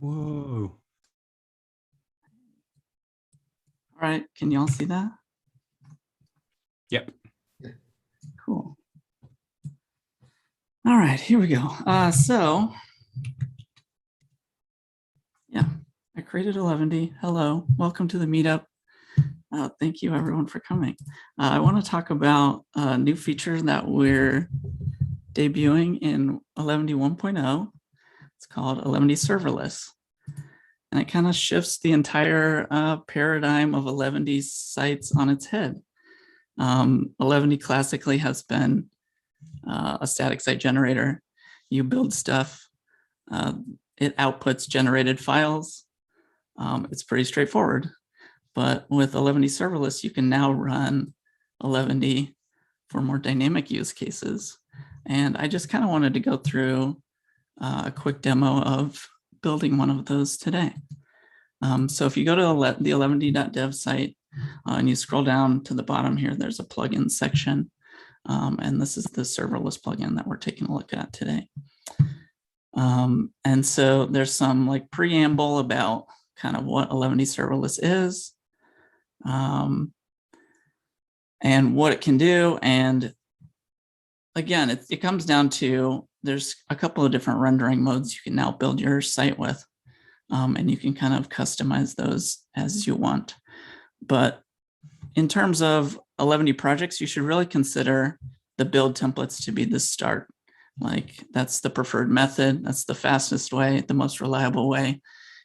Whoa. All right, can y'all see that? Yep. Cool. All right, here we go. So yeah, I created 11D. Hello, welcome to the meetup. Thank you everyone for coming. I want to talk about a new feature that we're debuting in 11D 1.0. It's called 11D serverless. And it kind of shifts the entire paradigm of 11D sites on its head. 11D classically has been a static site generator. You build stuff, it outputs generated files. It's pretty straightforward. But with 11D serverless, you can now run 11D for more dynamic use cases. And I just kind of wanted to go through a quick demo of building one of those today. So if you go to the 11d.dev site and you scroll down to the bottom here, there's a plugin section. And this is the serverless plugin that we're taking a look at today. And so there's some like preamble about kind of what 11d serverless is and what it can do. And again, it comes down to there's a couple of different rendering modes you can now build your site with. And you can kind of customize those as you want. But in terms of 11D projects, you should really consider the build templates to be the start. Like that's the preferred method. That's the fastest way, the most reliable way.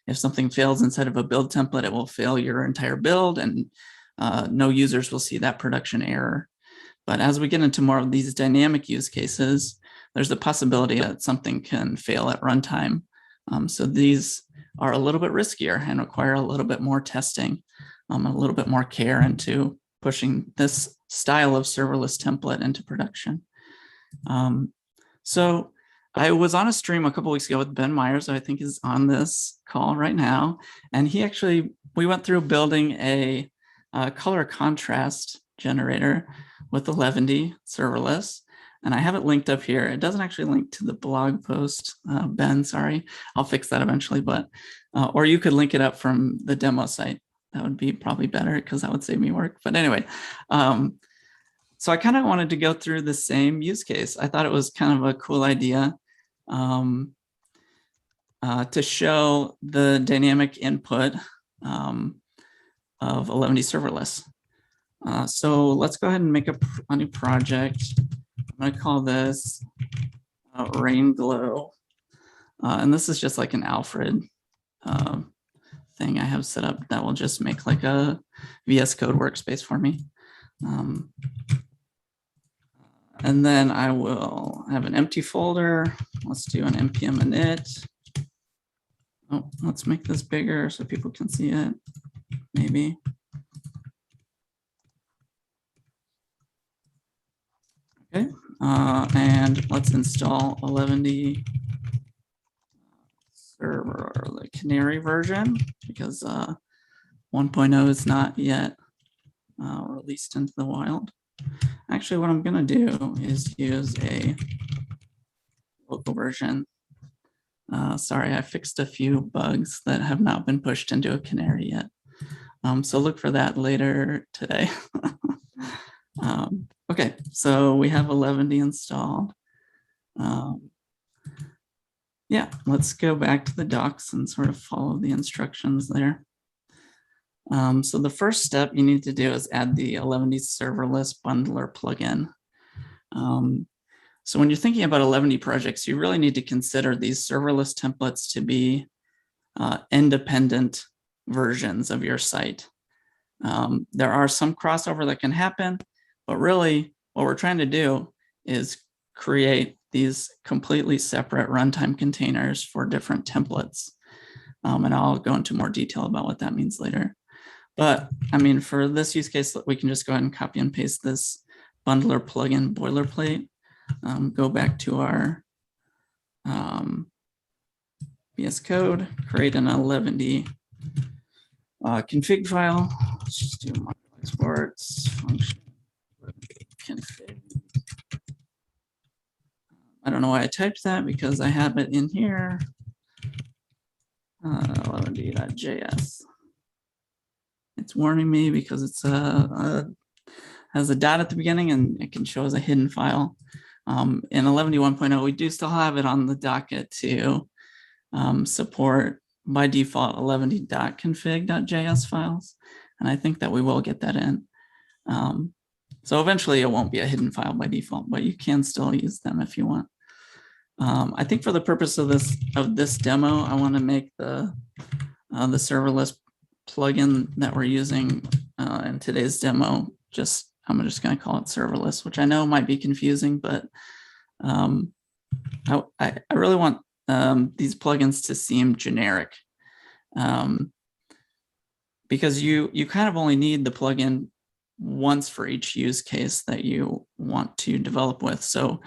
If something fails inside of a build template, it will fail your entire build and no users will see that production error. But as we get into more of these dynamic use cases, there's the possibility that something can fail at runtime. So these are a little bit riskier and require a little bit more testing, a little bit more care into pushing this style of serverless template into production. So I was on a stream a couple weeks ago with Ben Myers, who I think is on this call right now. And we went through building a color contrast generator with 11D serverless. And I have it linked up here. It doesn't actually link to the blog post, Ben, sorry. I'll fix that eventually, but, or you could link it up from the demo site. That would be probably better because that would save me work. But anyway, so I kind of wanted to go through the same use case. I thought it was kind of a cool idea to show the dynamic input of 11D serverless. So let's go ahead and make a new project. I'm going to call this Rain Glow. And this is just like an Alfred thing I have set up that will just make like a VS Code workspace for me. And then I will have an empty folder. Let's do an npm init. Oh, let's make this bigger so people can see it, maybe. Okay, and let's install 11D server, or the Canary version, because 1.0 is not yet released into the wild. Actually, what I'm going to do is use a local version. Sorry, I fixed a few bugs that have not been pushed into a Canary yet. So look for that later today. Okay, so we have 11D installed. Yeah, let's go back to the docs and sort of follow the instructions there. So the first step you need to do is add the 11D serverless bundler plugin. So when you're thinking about 11D projects, you really need to consider these serverless templates to be independent versions of your site. There are some crossover that can happen, but really what we're trying to do is create these completely separate runtime containers for different templates. And I'll go into more detail about what that means later. But I mean, for this use case, we can just go ahead and copy and paste this bundler plugin boilerplate. Go back to our VS Code, create an 11D config file. Let's just do module exports function config. I don't know why I typed that because I have it in here. 11d.js. It's warning me because it's has a dot at the beginning and it can show as a hidden file. In 11d 1.0, we do still have it on the docket to support by default 11d.config.js files. And I think that we will get that in. So eventually it won't be a hidden file by default, but you can still use them if you want. I think for the purpose of this demo, I want to make the serverless plugin that we're using in today's demo, I'm just going to call it serverless, which I know might be confusing, but I really want these plugins to seem generic, because you kind of only need the plugin once for each use case that you want to develop with. So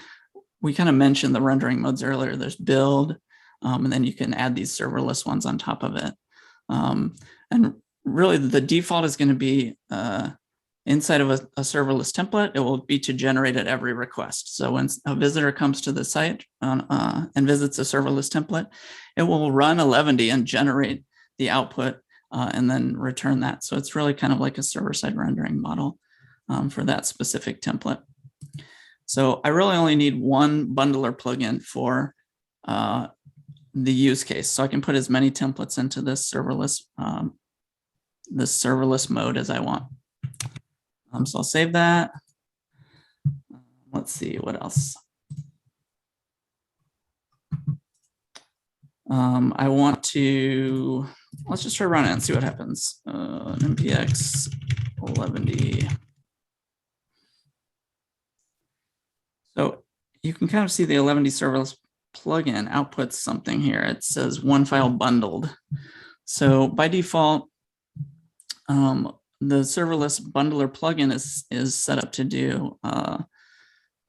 we kind of mentioned the rendering modes earlier. There's build, and then you can add these serverless ones on top of it. And really the default is going to be inside of a serverless template. It will be to generate at every request. So when a visitor comes to the site and visits a serverless template, it will run 11d and generate the output and then return that. So it's really kind of like a server-side rendering model for that specific template. So I really only need one bundler plugin for the use case. So I can put as many templates into this serverless mode as I want. So I'll save that. Let's see what else. I want to, let's just try run it and see what happens. npx 11d. So you can kind of see the 11d serverless plugin outputs something here. It says one file bundled. So by default, the serverless bundler plugin is set up to do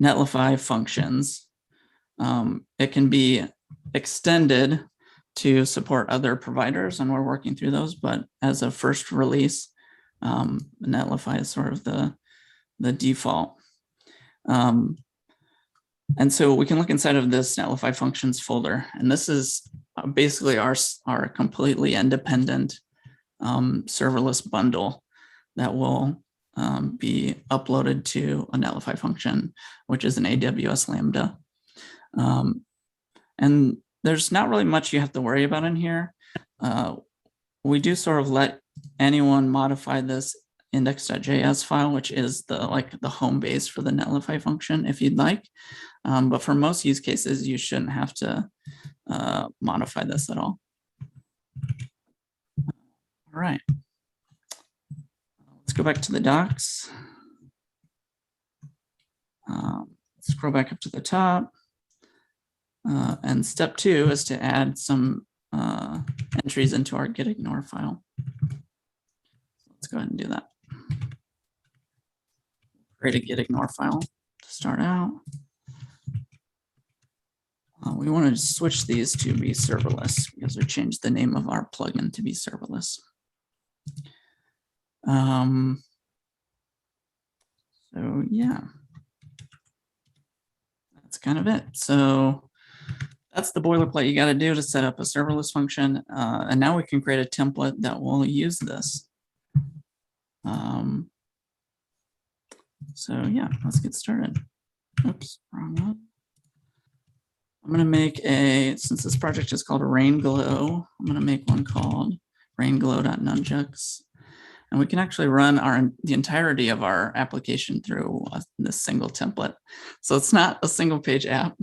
Netlify functions. It can be extended to support other providers, and we're working through those, but as a first release, Netlify is sort of the default. And so we can look inside of this Netlify functions folder, and this is basically our completely independent serverless bundle that will be uploaded to a Netlify function, which is an AWS Lambda. And there's not really much you have to worry about in here. We do sort of let anyone modify this index.js file, which is the home base for the Netlify function, if you'd like. But for most use cases, you shouldn't have to modify this at all. All right. Let's go back to the docs. Scroll back up to the top. And step 2 is to add some entries into our gitignore file. Let's go ahead and do that. Create a gitignore file to start out. We want to switch these to be serverless because we changed the name of our plugin to be serverless. So yeah, that's kind of it. So that's the boilerplate you got to do to set up a serverless function. And now we can create a template that will use this. So yeah, let's get started. Oops, wrong one. I'm going to make since this project is called RainGlow, I'm going to make one called rainglow.nunjucks. And we can actually run the entirety of our application through this single template. So it's not a single page app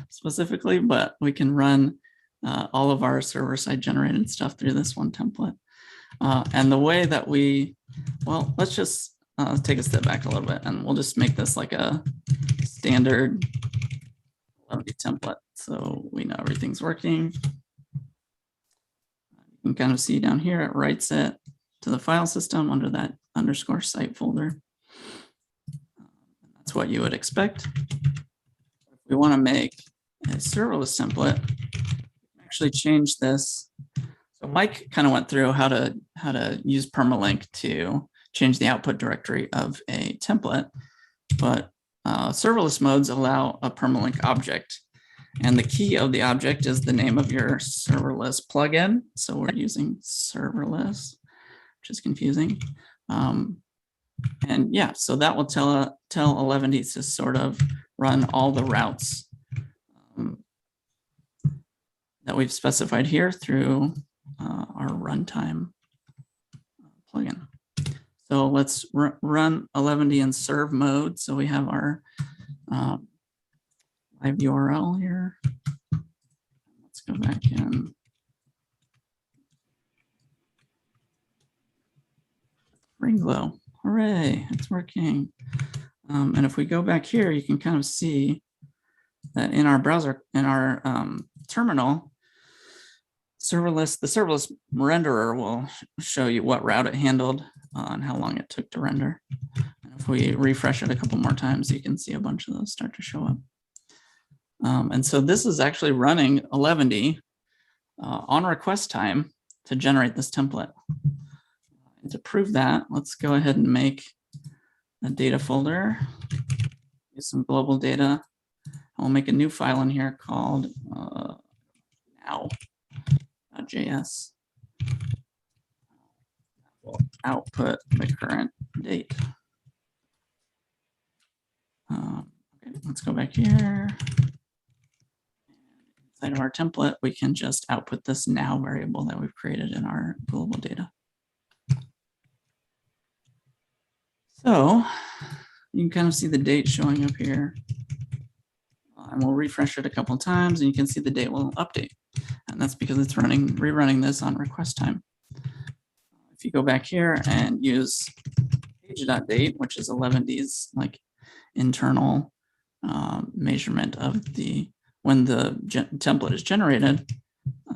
specifically, but we can run all of our server-side generated stuff through this one template. And the way that let's just take a step back a little bit, and we'll just make this like a standard template so we know everything's working. You can kind of see down here, it writes it to the file system under that _site folder. That's what you would expect. If we want to make a serverless template, actually change this. So Mike kind of went through how to use permalink to change the output directory of a template, but serverless modes allow a permalink object. And the key of the object is the name of your serverless plugin. So we're using serverless, which is confusing. And yeah, so that will tell 11D to sort of run all the routes that we've specified here through our runtime plugin. So let's run 11D in serve mode. So we have our live URL here. Let's go back in. Ringglow, hooray, it's working. And if we go back here, you can kind of see that in our browser, in our terminal, the serverless renderer will show you what route it handled and how long it took to render. And if we refresh it a couple more times, you can see a bunch of those start to show up. And so this is actually running 11D on request time to generate this template. And to prove that, let's go ahead and make a data folder, use some global data. I'll make a new file in here called now.js. We'll output the current date. Okay, let's go back here. Inside of our template, we can just output this now variable that we've created in our global data. So you can kind of see the date showing up here. And we'll refresh it a couple of times and you can see the date will update. And that's because it's rerunning this on request time. If you go back here and use page.date, which is 11D's like internal measurement of when the template is generated, you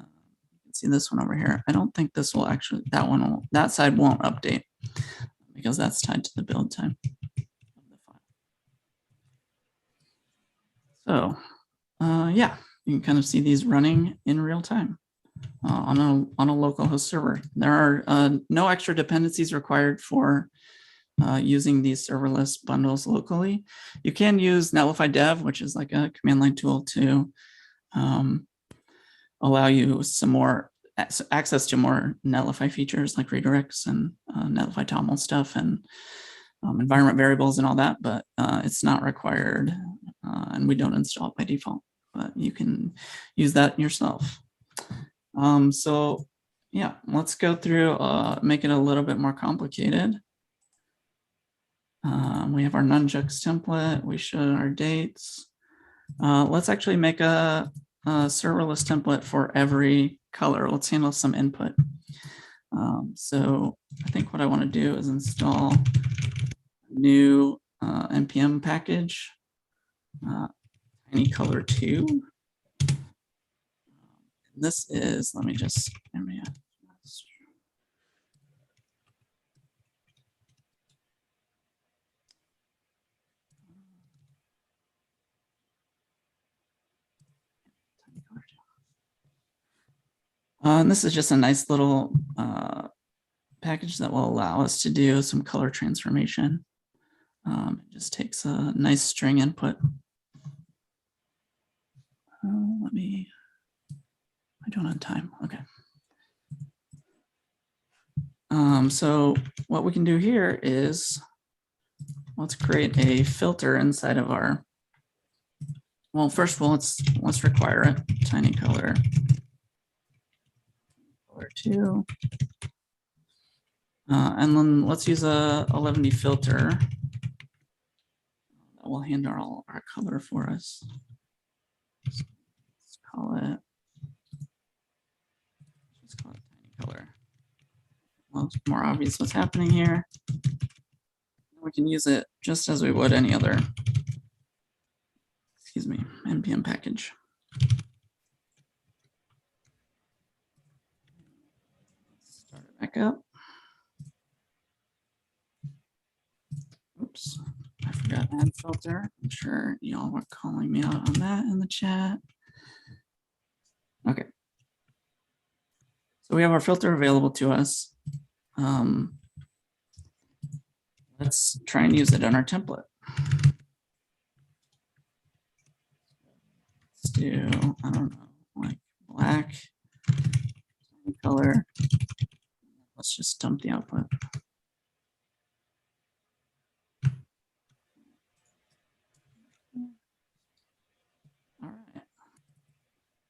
can see this one over here. I don't think this will actually, that side won't update because that's tied to the build time of the file. So yeah, you can kind of see these running in real time on a local host server. There are no extra dependencies required for using these serverless bundles locally. You can use Netlify Dev, which is like a command line tool to allow you some more access to more Netlify features like redirects and Netlify TOML stuff and environment variables and all that, but it's not required and we don't install it by default, but you can use that yourself. So yeah, let's go through, make it a little bit more complicated. We have our nunjucks template, we showed our dates. Let's actually make a serverless template for every color. Let's handle some input. So I think what I want to do is install a new npm package, tinycolor2. This is, let me just, and this is just a nice little package that will allow us to do some color transformation. It just takes a nice string input. I don't have time. Okay. So what we can do here is let's create a filter inside of our. Well, first of all, let's require it. Tiny color 2. And then let's use a 11D filter that will handle our color for us. Let's call it tiny color. Well, it's more obvious what's happening here. We can use it just as we would any other, npm package. Start it back up. Oops, I forgot add filter. I'm sure y'all were calling me out on that in the chat. Okay. So we have our filter available to us. Let's try and use it in our template. do, I don't know, like black color. Let's just dump the output. All right.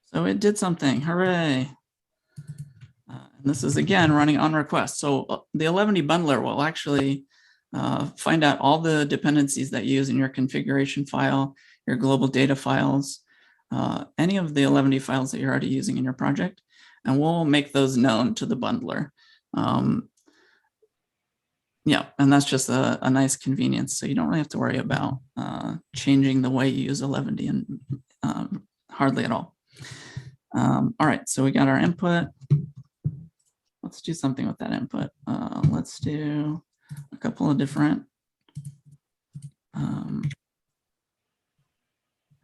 So it did something. Hooray. And this is again running on request. So the Eleventy bundler will actually find out all the dependencies that you use in your configuration file, your global data files, any of the Eleventy files that you're already using in your project, and we'll make those known to the bundler. Yeah, and that's just a nice convenience. So you don't really have to worry about changing the way you use Eleventy and hardly at all. All right, so we got our input. Let's do something with that input. Let's do a couple of different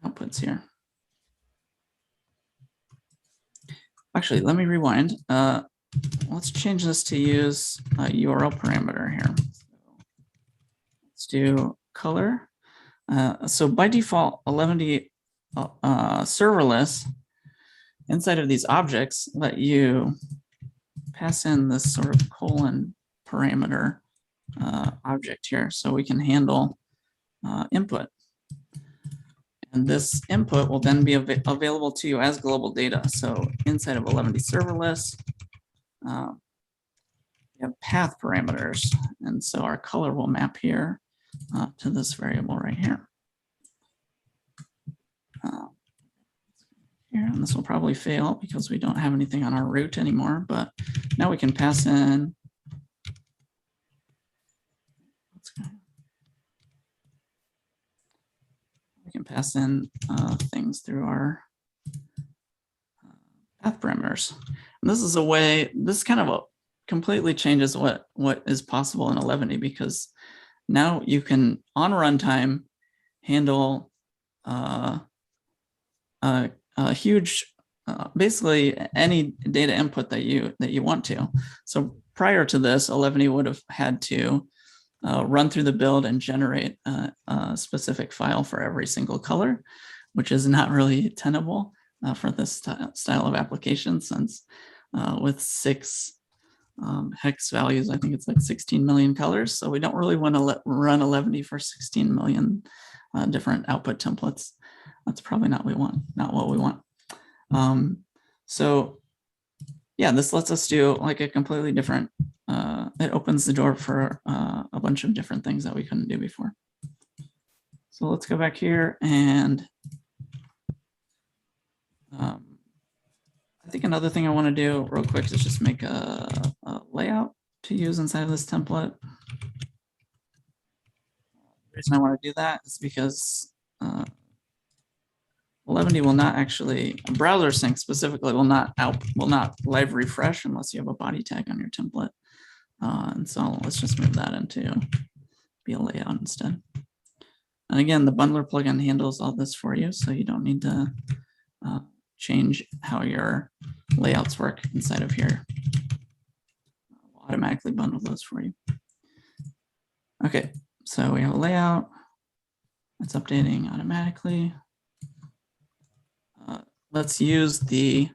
outputs here. Actually, let me rewind. Let's change this to use a URL parameter here. Let's do color. So by default, Eleventy serverless inside of these objects let you pass in this sort of colon parameter object here, so we can handle input. And this input will then be available to you as global data. So inside of Eleventy serverless, we have path parameters. And so our color will map here to this variable right here. Here, and this will probably fail because we don't have anything on our root anymore, but now we can pass in. We can pass in things through our path parameters. And this is a way, this kind of completely changes what is possible in Eleventy, because now you can on runtime handle a huge, basically any data input that you want to. So prior to this, Eleventy would have had to run through the build and generate a specific file for every single color, which is not really tenable for this style of application, since with 6 hex values, I think it's like 16 million colors. So we don't really want to run Eleventy for 16 million different output templates. That's probably not what we want. So yeah, this lets us do like a completely different, it opens the door for a bunch of different things that we couldn't do before. So let's go back here, and I think another thing I want to do real quick is just make a layout to use inside of this template. The reason I want to do that is because Eleventy will not actually, browser sync specifically will not live refresh unless you have a body tag on your template. And so let's just move that into be a layout instead. And again, the bundler plugin handles all this for you, so you don't need to change how your layouts work inside of here. We'll automatically bundle those for you. Okay, so we have a layout. It's updating automatically. Let's use the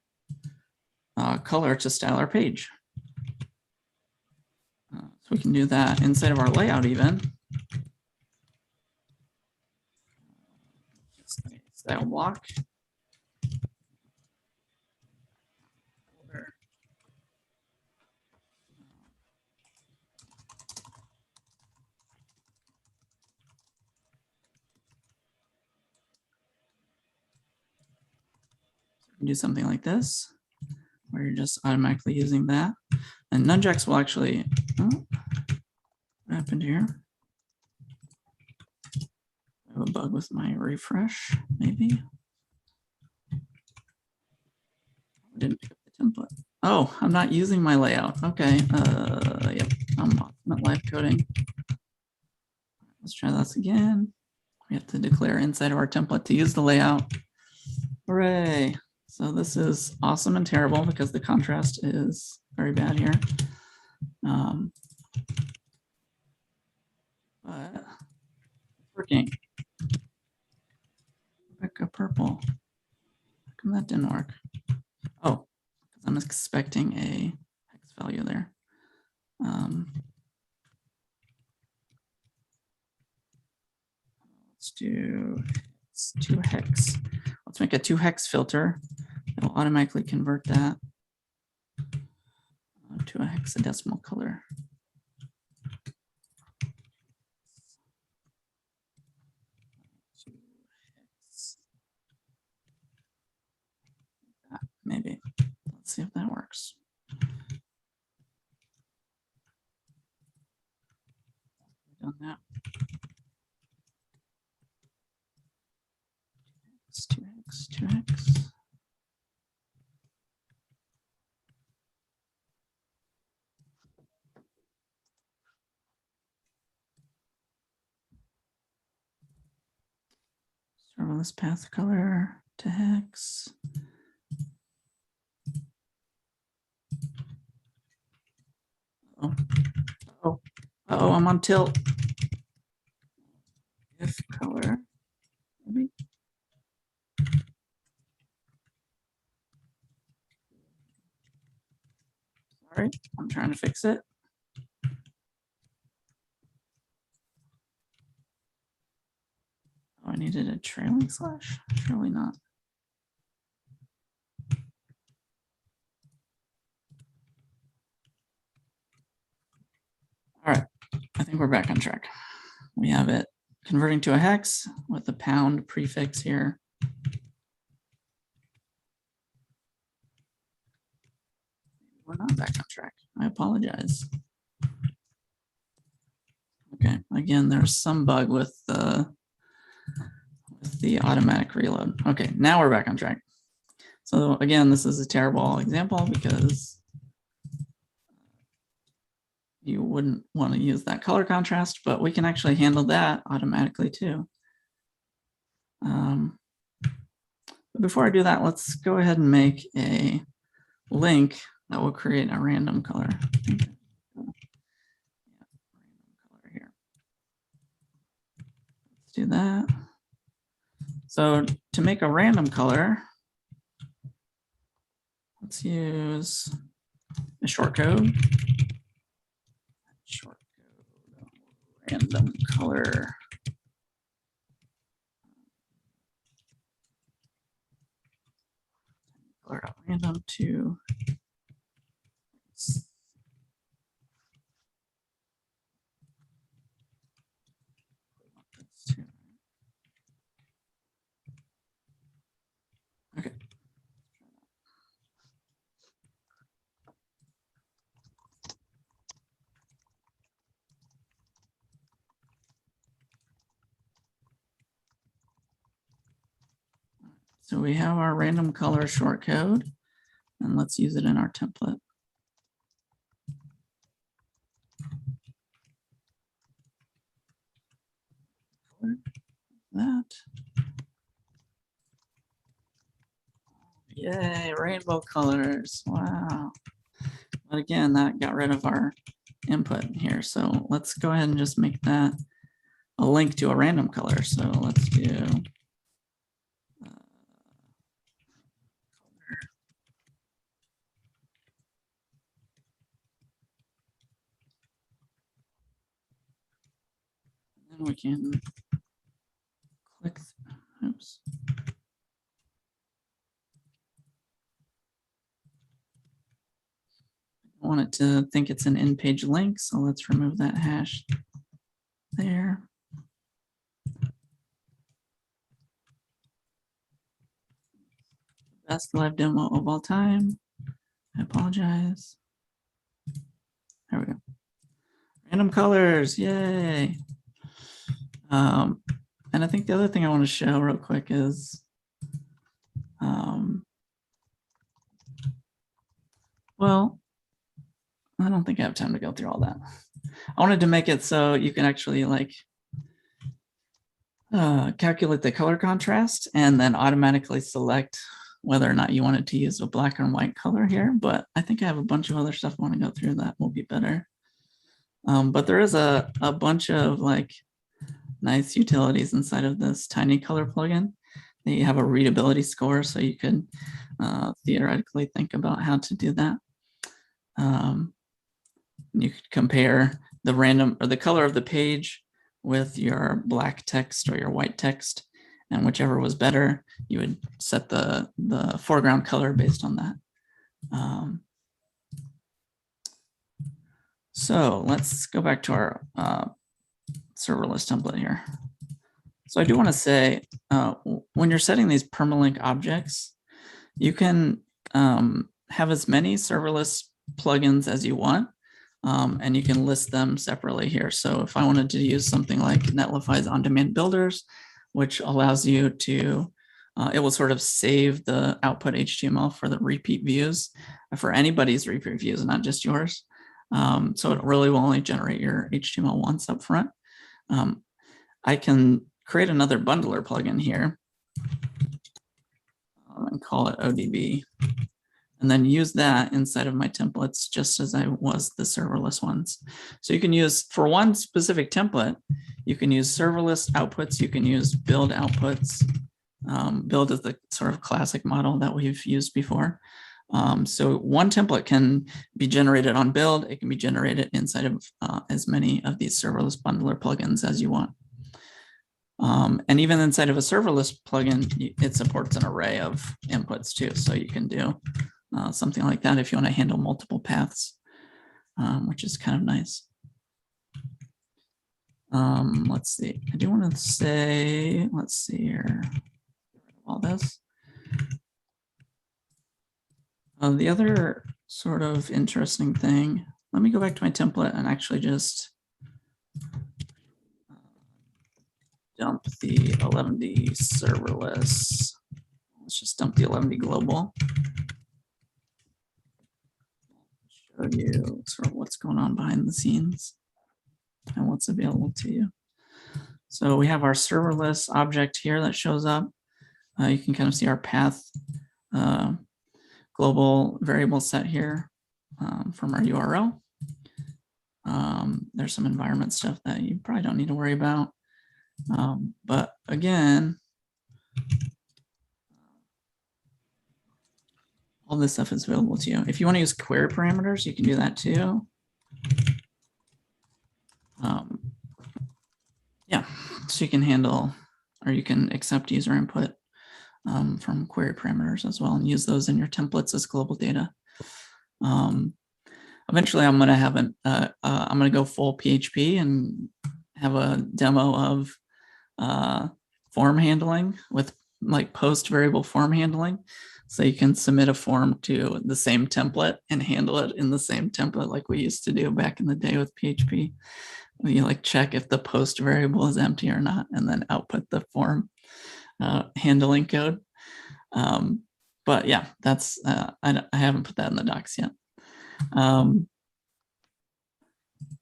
color to style our page. So we can do that inside of our layout even. Style block. Do something like this, where you're just automatically using that. And Nunjax will actually, oh, what happened here? I have a bug with my refresh, maybe. I didn't pick up the template. Oh, I'm not using my layout. Okay, yep, I'm not live coding. Let's try this again. We have to declare inside of our template to use the layout. Hooray. So this is awesome and terrible because the contrast is very bad here. But it's working. Pick a purple. come that didn't work? Oh, I'm expecting a hex value there. Let's do 2 hex. Let's make a 2 hex filter. It'll automatically convert that to a hexadecimal color. Maybe. Let's see if that works. Done that. It's 2x, 2x. Serverless path color to hex. Oh, I'm on tilt. If color, maybe. Sorry, I'm trying to fix it. Oh, I needed a trailing slash. Surely not. All right, I think we're back on track. We have it converting to a hex with a pound prefix here. We're not back on track. I apologize. Okay, again, there's some bug with the automatic reload. Okay, now we're back on track. So again, this is a terrible example because you wouldn't want to use that color contrast, but we can actually handle that automatically too. But before I do that, let's go ahead and make a link that will create a random color. Let's do that. So to make a random color, let's use a shortcode. Random color. Color random to okay. So we have our random color shortcode, and let's use it in our template. That. Yay, rainbow colors. Wow. But again, that got rid of our input here. So let's go ahead and just make that a link to a random color. So let's do and we can click, oops. I want it to think it's an in-page link, so let's remove that hash there. Best live demo of all time. I apologize. There we go. Random colors, yay. And I think the other thing I want to show real quick is, well, I don't think I have time to go through all that. I wanted to make it so you can actually like calculate the color contrast and then automatically select whether or not you wanted to use a black and white color here. But I think I have a bunch of other stuff I want to go through that will be better. But there is a bunch of like nice utilities inside of this tiny color plugin. they have a readability score, so you could theoretically think about how to do that. You could compare the random or the color of the page with your black text or your white text, and whichever was better, you would set the foreground color based on that. So let's go back to our serverless template here. So I do want to say, when you're setting these permalink objects, you can have as many serverless plugins as you want, and you can list them separately here. So if I wanted to use something like Netlify's on-demand builders, which allows you to, it will sort of save the output HTML for the repeat views, for anybody's repeat views, not just yours. So it really will only generate your HTML once up front. I can create another bundler plugin here and call it ODB, and then use that inside of my templates just as I was the serverless ones. So you can use, for one specific template, you can use serverless outputs, you can use build outputs. Build is the sort of classic model that we've used before. So one template can be generated on build, it can be generated inside of as many of these serverless bundler plugins as you want. And even inside of a serverless plugin, it supports an array of inputs too. So you can do something like that if you want to handle multiple paths, which is kind of nice. Let's see. I do want to say, let's see here, all this. The other sort of interesting thing, let me go back to my template and actually just dump the 11D serverless. Let's just dump the 11D global. Show you sort of what's going on behind the scenes and what's available to you. So we have our serverless object here that shows up. You can kind of see our path global variable set here from our URL. There's some environment stuff that you probably don't need to worry about. But again, all this stuff is available to you. If you want to use query parameters, you can do that too. Yeah, so you can handle, or you can accept user input from query parameters as well and use those in your templates as global data. Eventually, I'm going to have I'm going to go full PHP and have a demo of form handling with like post variable form handling. So you can submit a form to the same template and handle it in the same template like we used to do back in the day with PHP. You like check if the post variable is empty or not, and then output the form handling code. But yeah, that's I haven't put that in the docs yet.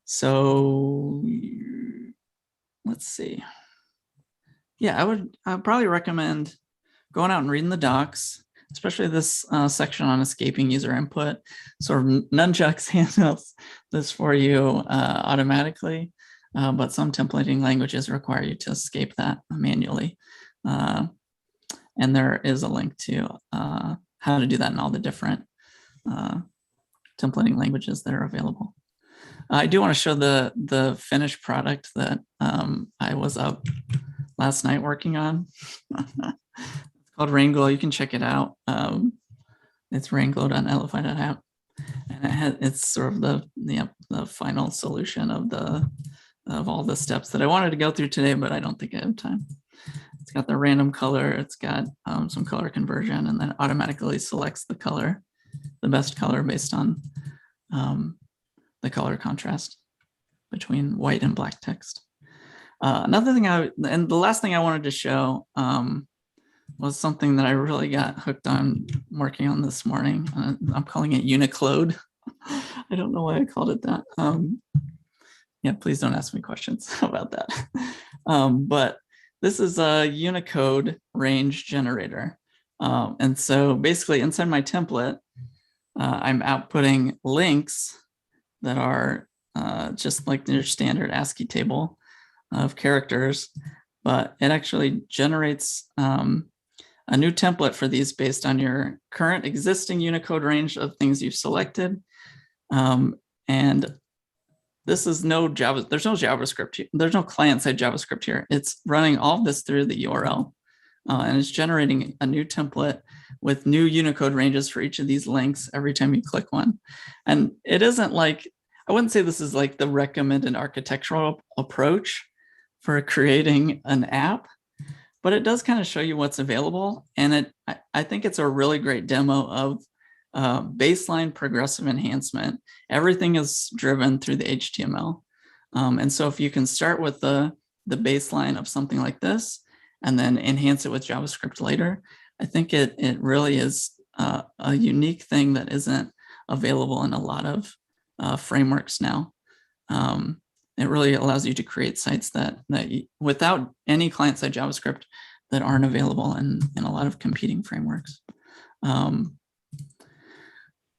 So let's see. Yeah, I'd probably recommend going out and reading the docs, especially this section on escaping user input. Sort of Nunchucks handles this for you automatically, but some templating languages require you to escape that manually. And there is a link to how to do that in all the different templating languages that are available. I do want to show the finished product that I was up last night working on. It's called Rainglow. You can check it out. It's rainglow.netlify.app, and it's sort of the final solution of all the steps that I wanted to go through today, but I don't think I have time. It's got the random color. It's got some color conversion, and then automatically selects the color, the best color based on the color contrast between white and black text. Another thing and the last thing I wanted to show was something that I really got hooked on working on this morning. I'm calling it Uniclode. I don't know why I called it that. Yeah, please don't ask me questions about that. But this is a Unicode range generator. And so basically inside my template, I'm outputting links that are just like your standard ASCII table of characters, but it actually generates a new template for these based on your current existing Unicode range of things you've selected. And this is no Java, there's no JavaScript here. There's no client-side JavaScript here. It's running all of this through the URL. And it's generating a new template with new Unicode ranges for each of these links every time you click one. And it isn't like, I wouldn't say this is like the recommended architectural approach for creating an app, but it does kind of show you what's available. And I think it's a really great demo of baseline progressive enhancement. Everything is driven through the HTML. And so if you can start with the baseline of something like this, and then enhance it with JavaScript later, I think it really is a unique thing that isn't available in a lot of frameworks now. It really allows you to create sites that without any client-side JavaScript that aren't available in a lot of competing frameworks.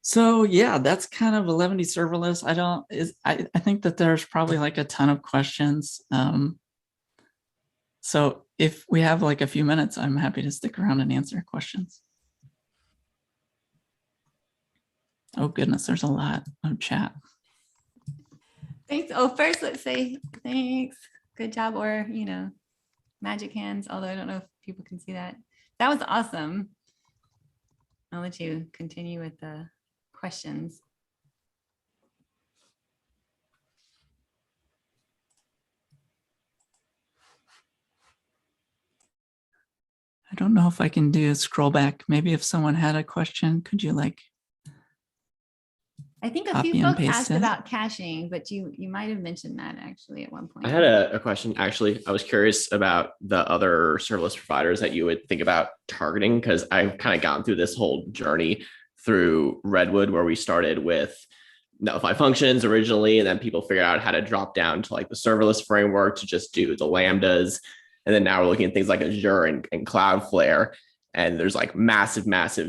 So yeah, that's kind of 11D serverless. I think that there's probably like a ton of questions. So if we have like a few minutes, I'm happy to stick around and answer questions. Oh goodness, there's a lot of chat. Thanks. Oh, first let's say thanks. Good job, or magic hands, although I don't know if people can see that. That was awesome. I'll let you continue with the questions. I don't know if I can do a scroll back. Maybe if someone had a question, could you like? I think a Copy few and folks paste asked it. about caching, but you might have mentioned that actually at one point. I had a question, actually. I was curious about the other serverless providers that you would think about targeting, because I've kind of gone through this whole journey through Redwood, where we started with Netlify functions originally, and then people figured out how to drop down to like the serverless framework to just do the Lambdas. And then now we're looking at things like Azure and Cloudflare, and there's like massive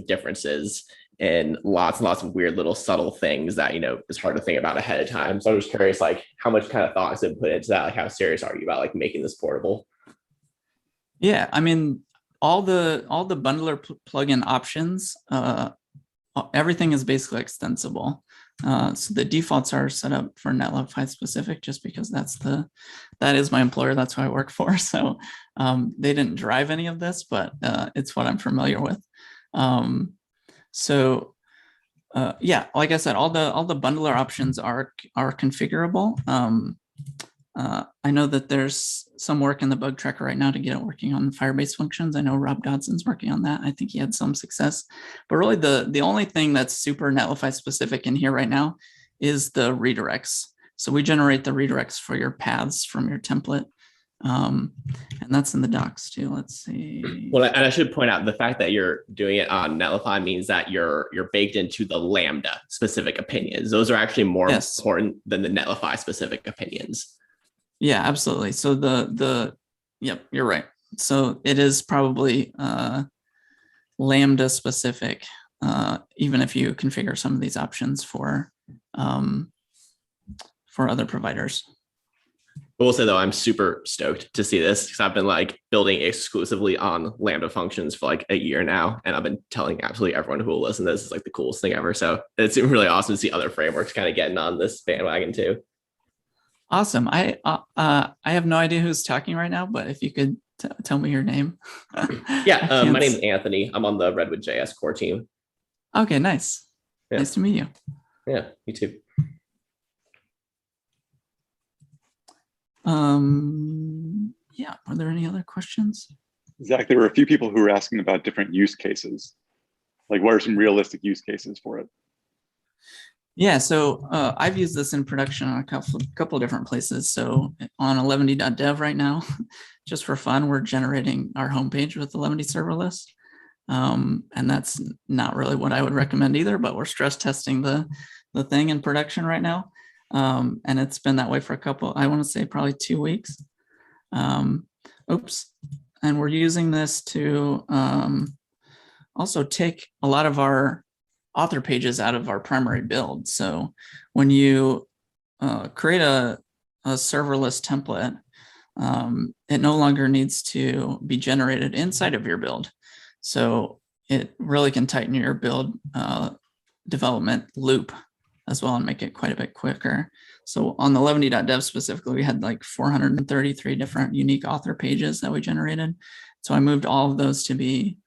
differences and lots and lots of weird little subtle things that, it's hard to think about ahead of time. So I'm just curious, like, how much kind of thought has been put into that? Like, how serious are you about like making this portable? Yeah, I mean, all the bundler plugin options, everything is basically extensible. So the defaults are set up for Netlify specific, just because that is my employer. That's who I work for. So they didn't drive any of this, but it's what I'm familiar with. So yeah, like I said, all the bundler options are configurable. I know that there's some work in the bug tracker right now to get it working on Firebase functions. I know Rob Dodson's working on that. I think he had some success, but really the only thing that's super Netlify specific in here right now is the redirects. So we generate the redirects for your paths from your template. And that's in the docs too. Let's see. Well, and I should point out the fact that you're doing it on Netlify means that you're baked into the Lambda specific opinions. Those are actually more important than the Netlify specific opinions. Yeah, absolutely. So yep, you're right. So it is probably Lambda specific, even if you configure some of these options for other providers. I will say though, I'm super stoked to see this, because I've been like building exclusively on Lambda functions for like a year now. And I've been telling absolutely everyone who will listen to this is like the coolest thing ever. So it's really awesome to see other frameworks kind of getting on this bandwagon too. Awesome. I have no idea who's talking right now, but if you could tell me your name. Yeah, my name's Anthony. I'm on the Redwood JS core team. Okay, nice. Yeah. Nice to meet you. Yeah, you too. Yeah, are there any other questions? Zach, there were a few people who were asking about different use cases. Like, what are some realistic use cases for it? Yeah, so I've used this in production on a couple of different places. So on 11d.dev right now, just for fun, we're generating our homepage with 11d serverless. And that's not really what I would recommend either, but we're stress testing the thing in production right now. And it's been that way for I want to say probably 2 weeks. Oops. And we're using this to also take a lot of our author pages out of our primary build. So when you create a serverless template, it no longer needs to be generated inside of your build. So it really can tighten your build development loop as well and make it quite a bit quicker. So on the 11d.dev specifically, we had like 433 different unique author pages that we generated. So I moved all of those to be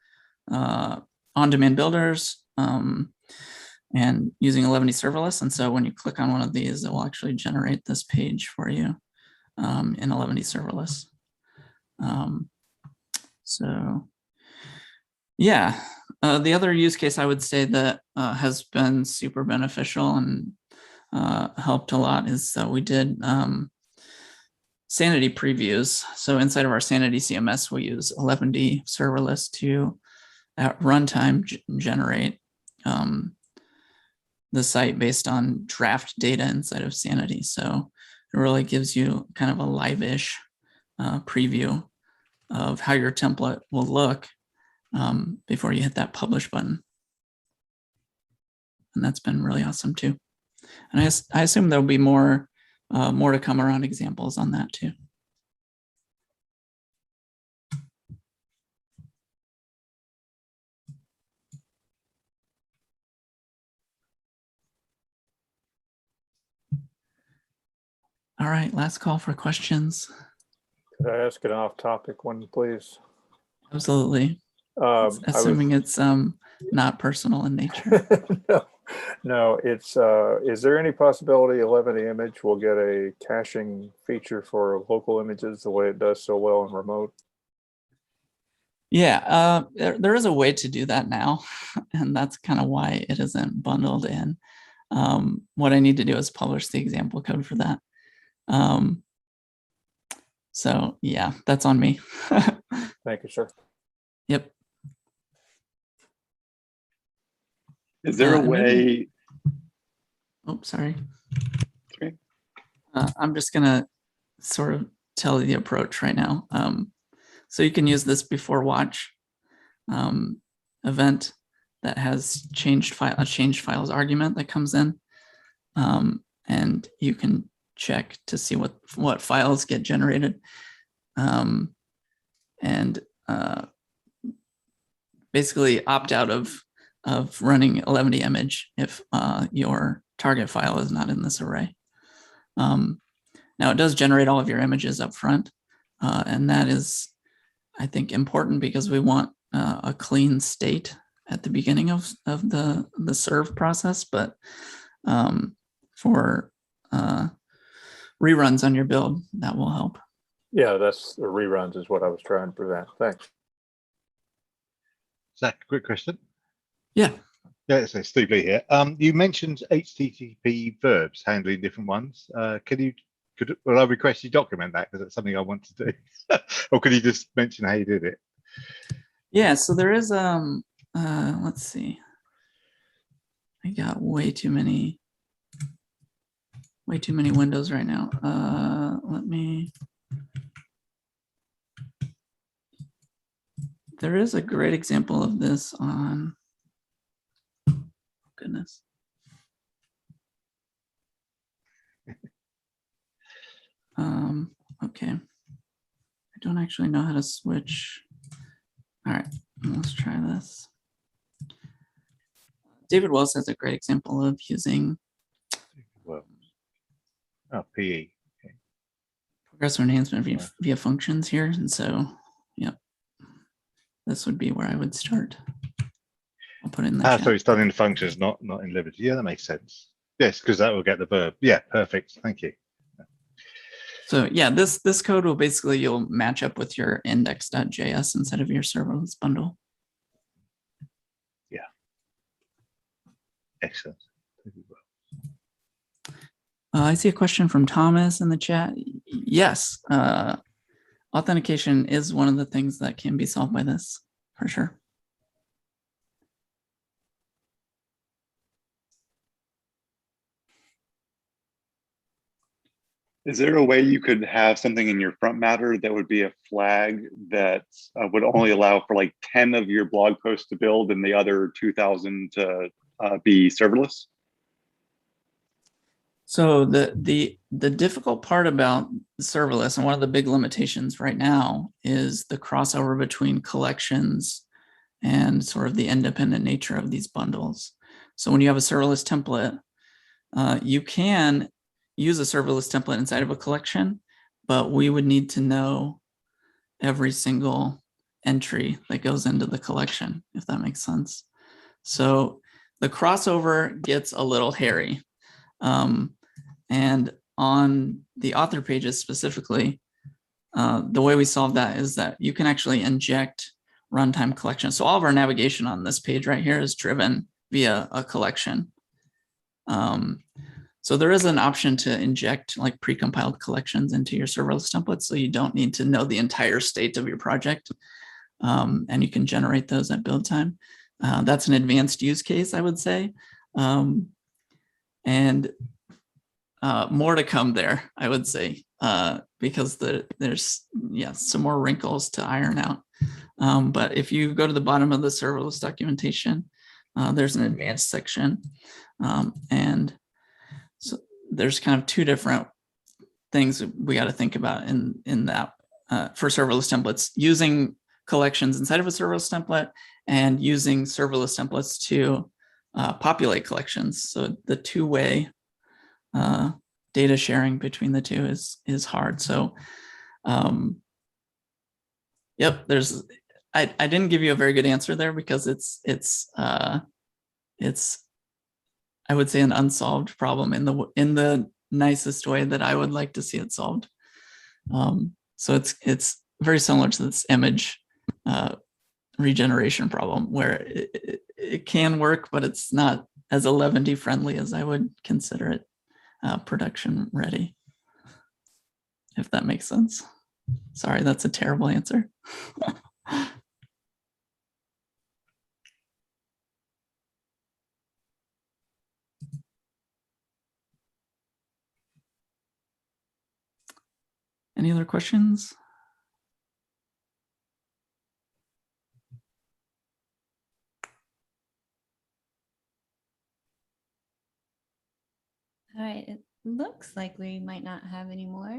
on-demand builders and using 11d serverless. And so when you click on one of these, it will actually generate this page for you in 11d serverless. So yeah, the other use case I would say that has been super beneficial and helped a lot is that we did Sanity previews. So inside of our Sanity CMS, we use 11d serverless to at runtime generate the site based on draft data inside of Sanity. So it really gives you kind of a live-ish preview of how your template will look before you hit that publish button. And that's been really awesome too. And I assume there'll be more to come around examples on that too. All right, last call for questions. Could I ask an off-topic one, please? Absolutely. Assuming it's not personal in nature. No, it's, is there any possibility 11d image will get a caching feature for local images the way it does so well in remote? Yeah, there is a way to do that now, and that's kind of why it isn't bundled in. What I need to do is publish the example code for that. So yeah, that's on me. Thank you, sir. Yep. Is there a maybe- way? Oh, sorry. Okay. I'm just gonna sort of tell you the approach right now. So you can use this before watch event that has a changed files argument that comes in, and you can check to see what files get generated, and basically opt out of running 11d image if your target file is not in this array. Now it does generate all of your images up front, and that is, I think, important because we want a clean state at the beginning of the serve process, but for reruns on your build, that will help. Yeah, that's the reruns is what I was trying to prevent. Thanks. Zach, quick question. Yeah. Yeah, so Steve Lee here. You mentioned HTTP verbs handling different ones. Will I request you document that because that's something I want to do? Or could you just mention how you did it? Yeah, so there is let's see. I got way too many windows right now. There is a great example of this on, goodness. Okay. I don't actually know how to switch. All right, let's try this. David Wells has a great example of using Well, oh, PE. progressive enhancement via functions here. And so, yep, this would be where I would start. I'll put it in the chat. So it's done in functions, not in Liberty. Yeah, that makes sense. Yes, because that will get the verb. Yeah, perfect. Thank you. So yeah, this code will basically, you'll match up with your index.js instead of your serverless bundle. Yeah. Excellent. I see a question from Thomas in the chat. Yes, authentication is one of the things that can be solved by this, for sure. Is there a way you could have something in your front matter that would be a flag that would only allow for like 10 of your blog posts to build and the other 2,000 to be serverless? So the difficult part about serverless, and one of the big limitations right now, is the crossover between collections and sort of the independent nature of these bundles. So when you have a serverless template, you can use a serverless template inside of a collection, but we would need to know every single entry that goes into the collection, if that makes sense. So the crossover gets a little hairy. And on the author pages specifically, the way we solve that is that you can actually inject runtime collections. So all of our navigation on this page right here is driven via a collection. So there is an option to inject like precompiled collections into your serverless templates, so you don't need to know the entire state of your project, and you can generate those at build time. That's an advanced use case, I would say, and more to come there, I would say, because there's some more wrinkles to iron out. But if you go to the bottom of the serverless documentation, there's an advanced section, and so there's kind of two different things we got to think about in that for serverless templates: using collections inside of a serverless template and using serverless templates to populate collections. So the two-way data sharing between the two is hard. So yep, I didn't give you a very good answer there because it's I would say an unsolved problem in the nicest way that I would like to see it solved. So it's very similar to this image regeneration problem where it can work, but it's not as 11D friendly as I would consider it production ready, if that makes sense. Sorry, that's a terrible answer. Any other questions? All right, it looks like we might not have any more.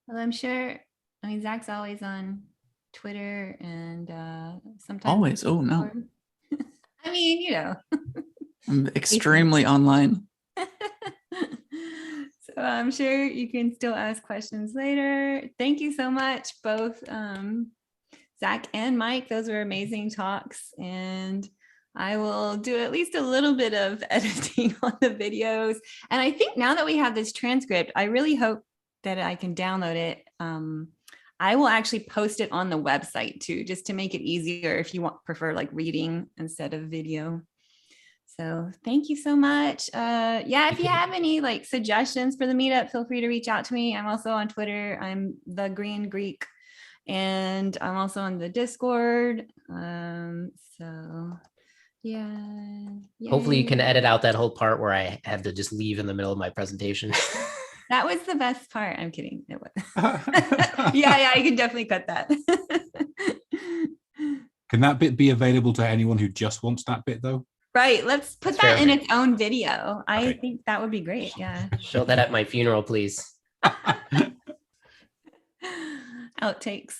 Well, I'm sure, I mean, Zach's always on Twitter and sometimes. Always? Oh, no. I mean, you know. I'm extremely online. So I'm sure you can still ask questions later. Thank you so much, both Zach and Mike. Those were amazing talks. And I will do at least a little bit of editing on the videos. And I think now that we have this transcript, I really hope that I can download it. I will actually post it on the website too, just to make it easier if you prefer like reading instead of video. So thank you so much. Yeah, if you have any like suggestions for the meetup, feel free to reach out to me. I'm also on Twitter. I'm the Green Greek, and I'm also on the Discord. So yeah. Hopefully you can Yay. edit out that whole part where I had to just leave in the middle of my presentation. That was the best part. I'm kidding. It was. yeah, you can definitely cut that. Can that bit be available to anyone who just wants that bit though? Right. Let's put That's that fair. in its own video. I Okay. think that would be great. Yeah. Show that at my funeral, please. Outtakes.